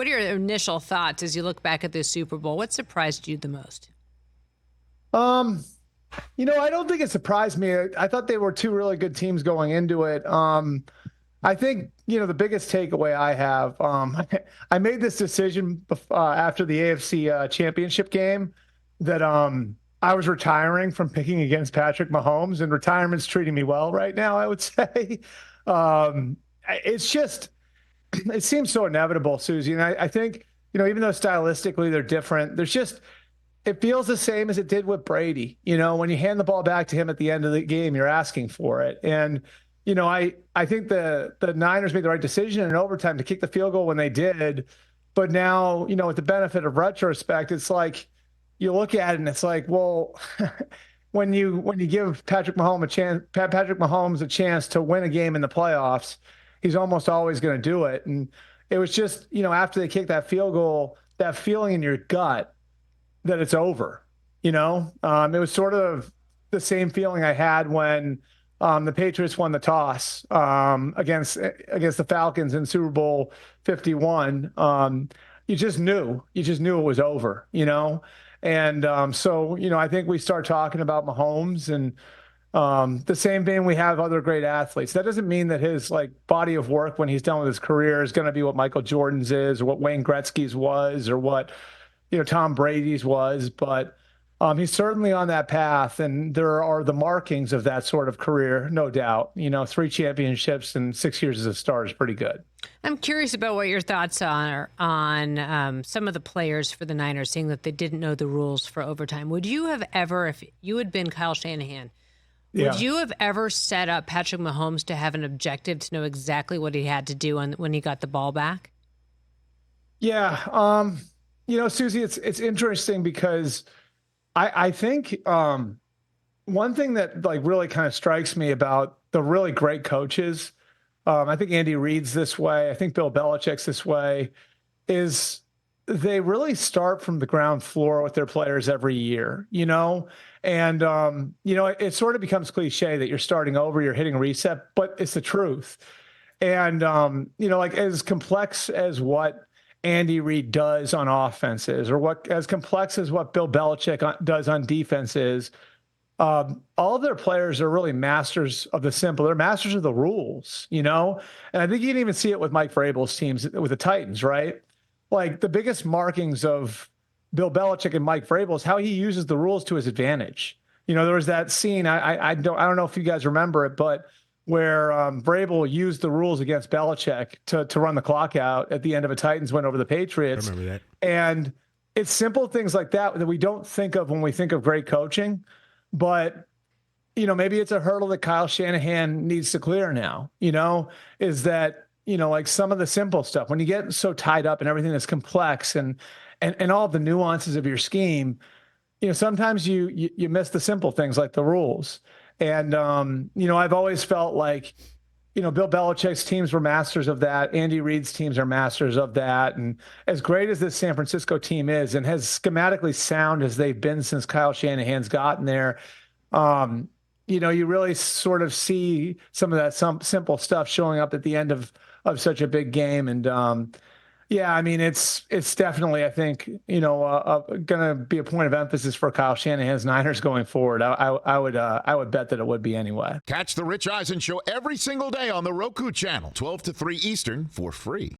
what are your initial thoughts as you look back at this Super Bowl? What surprised you the most? I don't think it surprised me. I thought they were two really good teams going into it. I think, the biggest takeaway I have, I made this decision after the AFC championship game that I was retiring from picking against Patrick Mahomes, and retirement's treating me well right now, I would say. It's just, it seems so inevitable, Suzy. And I think, even though stylistically they're different, it feels the same as it did with Brady. When you hand the ball back to him at the end of the game, you're asking for it. And, I think the Niners made the right decision in overtime to kick the field goal when they did. But now, with the benefit of retrospect, it's like you look at it and it's like, well, when you give Patrick Mahomes a chance to win a game in the playoffs, he's almost always going to do it. And it was just, after they kicked that field goal, that feeling in your gut that it's over. It was sort of the same feeling I had when the Patriots won the toss against the Falcons in Super Bowl 51. You just knew it was over, And so, I think we start talking about Mahomes and the same vein we have other great athletes. That doesn't mean that his body of work when he's done with his career is going to be what Michael Jordan's is or what Wayne Gretzky's was or what, Tom Brady's was, but he's certainly on that path, and there are the markings of that sort of career, no doubt. 3 championships and 6 years as a star is pretty good. I'm curious about what your thoughts are on some of the players for the Niners, seeing that they didn't know the rules for overtime. Would you have ever, if you had been Kyle Shanahan, would you have ever set up Patrick Mahomes to have an objective to know exactly what he had to do when he got the ball back? Yeah. Suzy, it's interesting because I think one thing that really kind of strikes me about the really great coaches, I think Andy Reid's this way, I think Bill Belichick's this way, is they really start from the ground floor with their players every year, and it sort of becomes cliche that you're starting over, you're hitting reset, but it's the truth. And as complex as what Andy Reid does on offenses, or as complex as what Bill Belichick does on defenses, all of their players are really masters of the simple. They're masters of the rules, And I think you can even see it with Mike Vrabel's teams with the Titans, right? The biggest markings of Bill Belichick and Mike Vrabel is how he uses the rules to his advantage. There was that scene, I don't know if you guys remember it, but where Vrabel used the rules against Belichick to run the clock out at the end of a Titans win over the Patriots. I remember that. And it's simple things like that we don't think of when we think of great coaching. But, maybe it's a hurdle that Kyle Shanahan needs to clear now, is that, some of the simple stuff, when you get so tied up in everything that's complex and all the nuances of your scheme, sometimes you miss the simple things like the rules. And, I've always felt like, Bill Belichick's teams were masters of that. Andy Reid's teams are masters of that. And as great as this San Francisco team is and as schematically sound as they've been since Kyle Shanahan's gotten there, you really sort of see some of that simple stuff showing up at the end of such a big game. And, it's definitely, I think, going to be a point of emphasis for Kyle Shanahan's Niners going forward. I would bet that it would be anyway. Catch the Rich Eisen Show every single day on the Roku channel, 12 to 3 Eastern, for free.